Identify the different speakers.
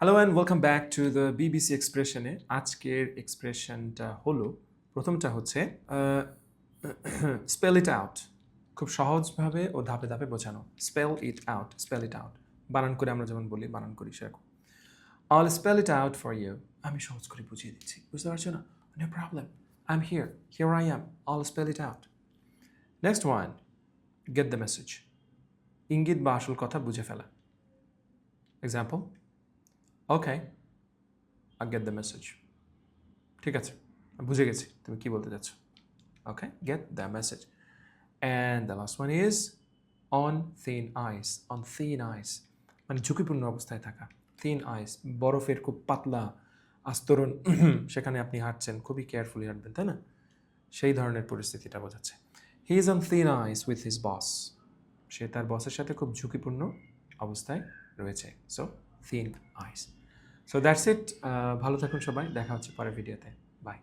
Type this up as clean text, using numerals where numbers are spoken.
Speaker 1: hello and welcome back to the BBC এক্সপ্রেশনে আজকের এক্সপ্রেশনটা হলো প্রথমটা হচ্ছে স্পেল ইট আউট খুব সহজভাবে ও ধাপে ধাপে বোঝানো স্পেল ইট আউট বানান করে আমরা যেমন বলি বানান করি সেরকম all spell it out for you আমি সহজ করে বুঝিয়ে দিচ্ছি বুঝতে পারছো না no problem I am here I am all spell it out next one get the message ইঙ্গিত বা আসল কথা বুঝে ফেলা example okay I get the message ঠিক আছে বুঝে গেছি তুমি কি বলতে চাচ্ছ okay get the message and the last one is on thin ice মানে ঝুঁকিপূর্ণ অবস্থায় থাকা থিন আইস বরফের খুব পাতলা আস্তরণ সেখানে আপনি হাঁটছেন খুবই কেয়ারফুলি হাঁটবেন তাই না সেই ধরনের পরিস্থিতিটা বোঝাচ্ছে he is on thin ice with his boss সে তার বসের সাথে খুব ঝুঁকিপূর্ণ অবস্থায় রয়েছে so thin ice so that's it ভালো থাকুন সবাই দেখা হচ্ছে পরের ভিডিওতে বাই